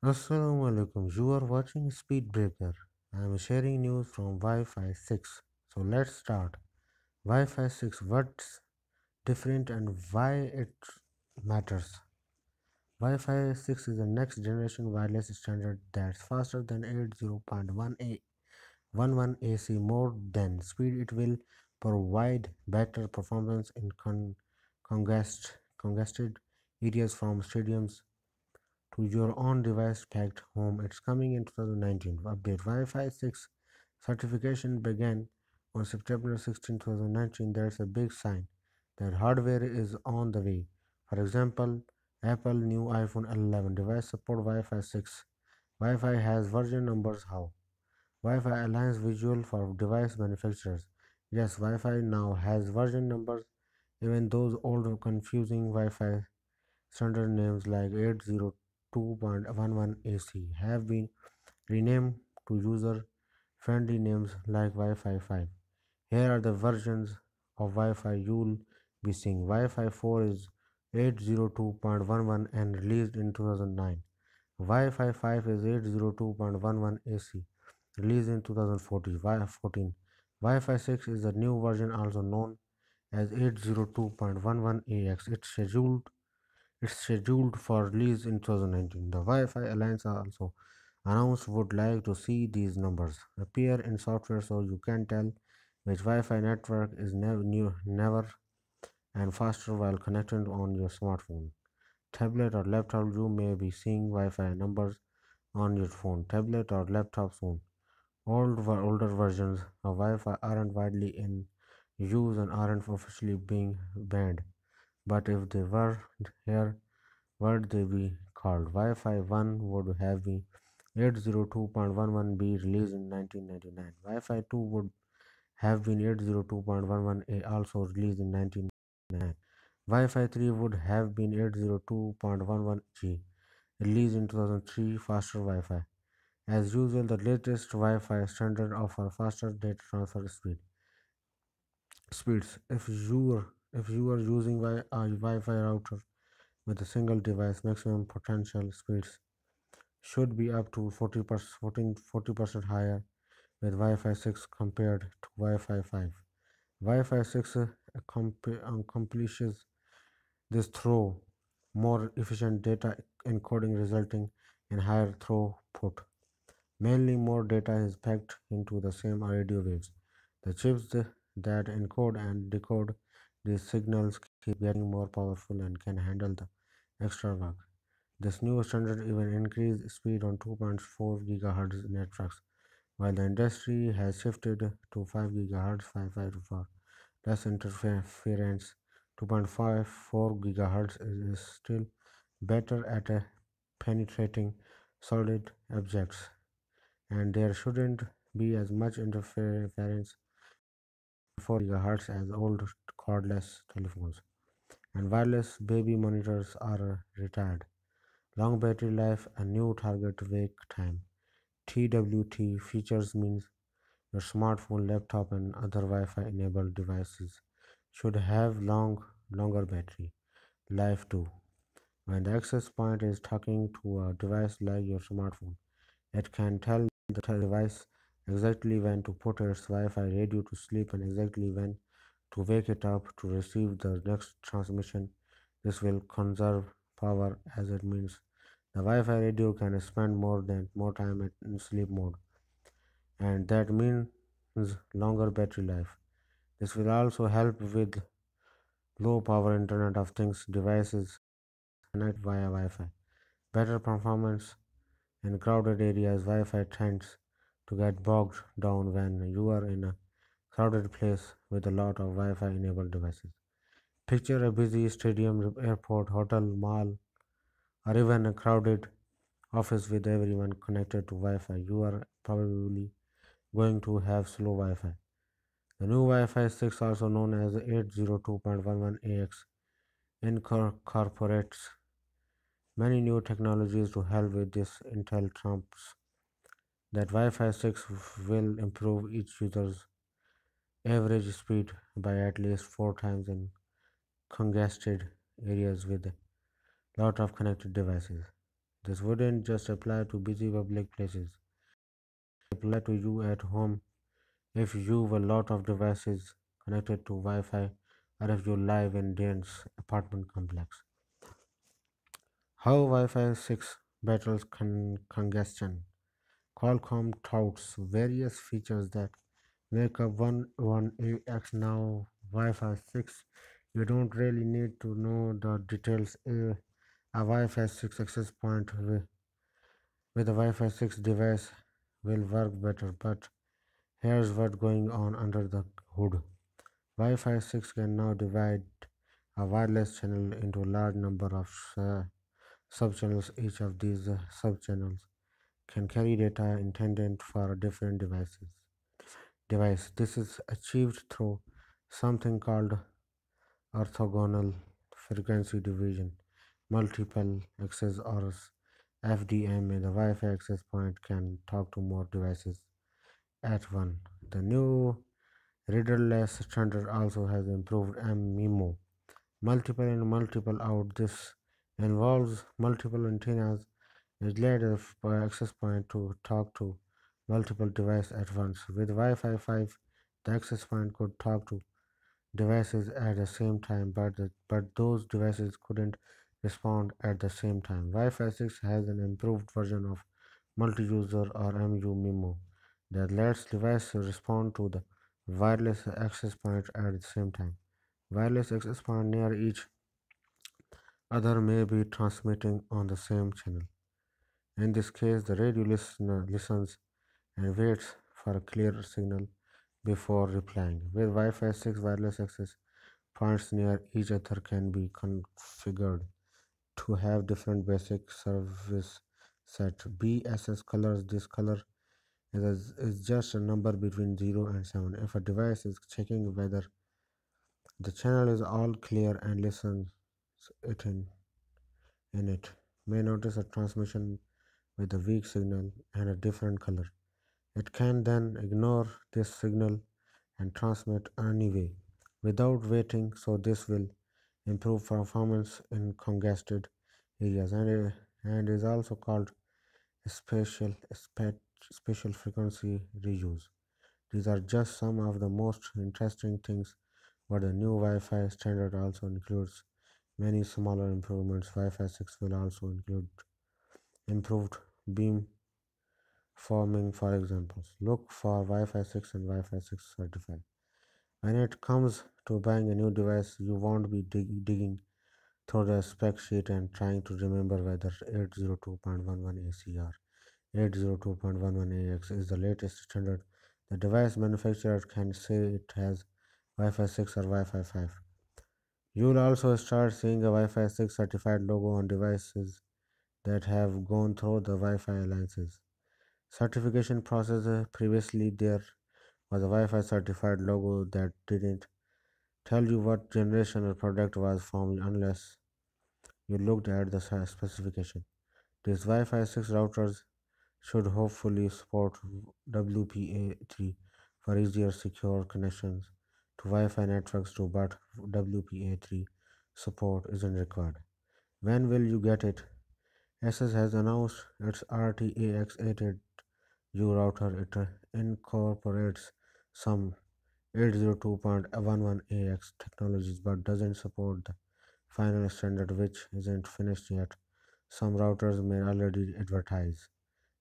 Assalamu alaikum. You are watching Speedbreaker. I am sharing news from Wi-Fi 6. So let's start. Wi-Fi 6, what's different and why it matters. Wi-Fi 6 is the next generation wireless standard that's faster than 80.11 AC. More than speed, it will provide better performance in congested areas from stadiums to your own device packed home. It's coming in 2019. Update Wi-Fi 6 certification began on September 16, 2019. There's a big sign that hardware is on the way. For example, Apple new iPhone 11 device support Wi-Fi 6. Wi-Fi has version numbers. How? Wi-Fi Alliance Visual for device manufacturers. Yes, Wi-Fi now has version numbers. Even those old confusing Wi-Fi standard names like 802.11 AC have been renamed to user friendly names like Wi-Fi 5. Here are the versions of Wi-Fi you'll be seeing. Wi-Fi 4 is 802.11 and released in 2009. Wi-Fi 5 is 802.11 AC, released in 2014. Wi-Fi 6 is the new version also known as 802.11 AX. It's scheduled for release in 2019. The Wi-Fi Alliance also announced would like to see these numbers appear in software so you can tell which Wi-Fi network is never and faster while connected on your smartphone, tablet or laptop. You may be seeing Wi-Fi numbers on your phone, tablet or laptop soon. Older versions of Wi-Fi aren't widely in use and aren't officially being banned. But if they were here, what they be called? Wi-Fi 1 would have been 802.11b released in 1999. Wi-Fi 2 would have been 802.11a also released in 1999. Wi-Fi 3 would have been 802.11g released in 2003. Faster Wi-Fi. As usual, the latest Wi-Fi standard offer faster data transfer speeds. If you are using a Wi-Fi router with a single device, maximum potential speeds should be up to 40% higher with Wi-Fi 6 compared to Wi-Fi 5. Wi-Fi 6 accomplishes this through more efficient data encoding, resulting in higher throughput. Mainly, more data is packed into the same radio waves. The chips that encode and decode these signals keep getting more powerful and can handle the extra work. This new standard even increased speed on 2.4 GHz networks, while the industry has shifted to 5 GHz 5 for less interference. 2.54 GHz is still better at penetrating solid objects, and there shouldn't be as much interference 4 GHz as old cordless telephones. And wireless baby monitors are retired. Long battery life and new target wake time. TWT features means your smartphone, laptop, and other Wi-Fi enabled devices should have longer battery life too. When the access point is talking to a device like your smartphone, it can tell the device exactly when to put its Wi-Fi radio to sleep and exactly when to wake it up to receive the next transmission. This will conserve power as it means the Wi-Fi radio can spend more time in sleep mode, and that means longer battery life. This will also help with low power Internet of Things devices connect via Wi-Fi. Better performance in crowded areas. Wi-Fi tends to get bogged down when you are in a crowded place with a lot of Wi-Fi enabled devices. Picture a busy stadium, airport, hotel, mall, or even a crowded office with everyone connected to Wi-Fi. You are probably going to have slow Wi-Fi. The new Wi-Fi 6, also known as 802.11ax, incorporates many new technologies to help with this. Intel trumps that Wi-Fi 6 will improve each user's average speed by at least 4 times in congested areas with a lot of connected devices. This wouldn't just apply to busy public places. It apply to you at home if you have a lot of devices connected to Wi-Fi or if you live in dense apartment complex. How Wi-Fi 6 battles congestion. Qualcomm touts various features that make up 11AX now Wi-Fi 6. You don't really need to know the details. A Wi-Fi 6 access point with a Wi-Fi 6 device will work better, but here's what's going on under the hood. Wi-Fi 6 can now divide a wireless channel into a large number of subchannels. Each of these subchannels can carry data intended for different device. This is achieved through something called orthogonal frequency division. Multiple access or FDM in the Wi-Fi access point can talk to more devices at one. The new readerless standard also has improved MIMO. Multiple in multiple out. This involves multiple antennas. It led a access point to talk to multiple devices at once. With Wi-Fi 5, the access point could talk to devices at the same time, but those devices couldn't respond at the same time. Wi-Fi 6 has an improved version of multi-user or MU-MIMO that lets devices respond to the wireless access point at the same time. Wireless access point near each other may be transmitting on the same channel. In this case, the radio listener listens and waits for a clear signal before replying. With Wi-Fi 6 wireless access points near each other can be configured to have different basic service set. BSS colors. This color is just a number between 0 and 7. If a device is checking whether the channel is all clear and listens it in it may notice a transmission with a weak signal and a different color. It can then ignore this signal and transmit anyway without waiting, so this will improve performance in congested areas and is also called spatial spatial frequency reuse. These are just some of the most interesting things, but the new Wi-Fi standard also includes many smaller improvements. Wi-Fi 6 will also include improved beam forming, for examples. Look for Wi-Fi 6 and Wi-Fi 6 certified. When it comes to buying a new device, you won't be digging through the spec sheet and trying to remember whether 802.11ac or 802.11ax is the latest standard. The device manufacturer can say it has Wi-Fi 6 or Wi-Fi 5. You'll also start seeing a Wi-Fi 6 certified logo on devices that have gone through the Wi-Fi alliances certification process. Previously, there was a Wi-Fi certified logo that didn't tell you what generation or product was from unless you looked at the specification. These Wi-Fi 6 routers should hopefully support WPA3 for easier secure connections to Wi-Fi networks too, but WPA3 support isn't required. When will you get it? SS has announced its RTAX8U router. It incorporates some 802.11ax technologies but doesn't support the final standard, which isn't finished yet. Some routers may already advertise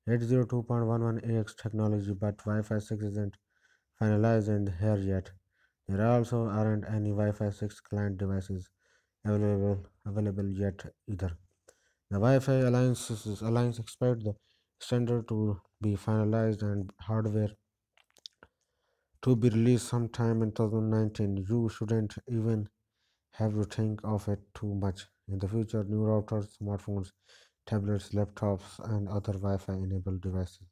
802.11ax technology, but Wi-Fi 6 isn't finalized in here yet. There also aren't any Wi-Fi 6 client devices available yet either. The Wi-Fi Alliance expects the standard to be finalized and hardware to be released sometime in 2019. You shouldn't even have to think of it too much. In the future, new routers, smartphones, tablets, laptops, and other Wi-Fi enabled devices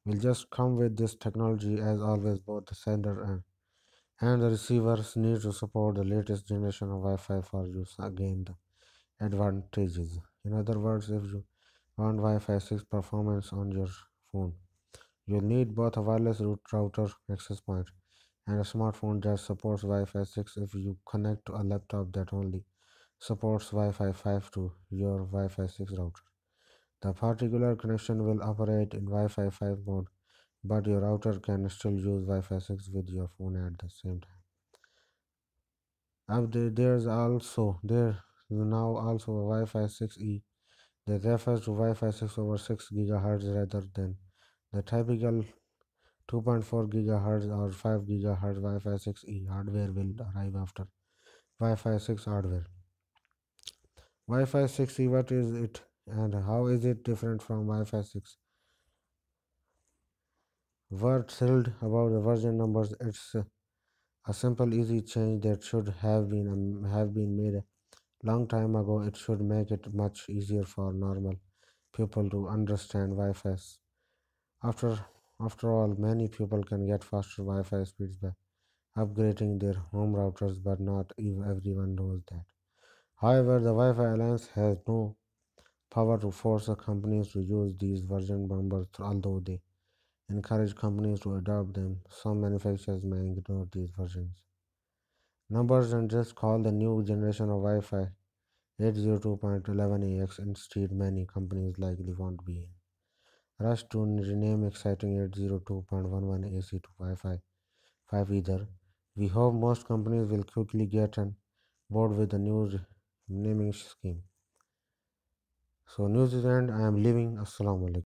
will just come with this technology. As always, both the sender and the receivers need to support the latest generation of Wi-Fi for use again the advantages. In other words, if you want Wi-Fi 6 performance on your phone, you'll need both a wireless root router access point and a smartphone that supports Wi-Fi 6. If you connect to a laptop that only supports Wi-Fi 5 to your Wi-Fi 6 router, The particular connection will operate in Wi-Fi 5 mode, but your router can still use Wi-Fi 6 with your phone at the same time. There now also a Wi-Fi 6E that refers to Wi-Fi 6 over 6 GHz rather than the typical 2.4 GHz or 5 GHz. Wi-Fi 6E hardware will arrive after Wi-Fi 6 hardware. Wi-Fi 6E, what is it and how is it different from Wi-Fi 6? We're thrilled about the version numbers. It's a simple, easy change that should have been made a long time ago. It should make it much easier for normal people to understand Wi-Fi. After after all, many people can get faster Wi-Fi speeds by upgrading their home routers, but not everyone knows that. However, the Wi-Fi Alliance has no power to force the companies to use these version numbers, although they encourage companies to adopt them. Some manufacturers may ignore these versions numbers and just call the new generation of Wi-Fi 802.11ax instead. Many companies likely won't be in rush to rename exciting 802.11ac to Wi-Fi 5 either. We hope most companies will quickly get on board with the new naming scheme. So, New Zealand, I am leaving. Assalamu alaikum.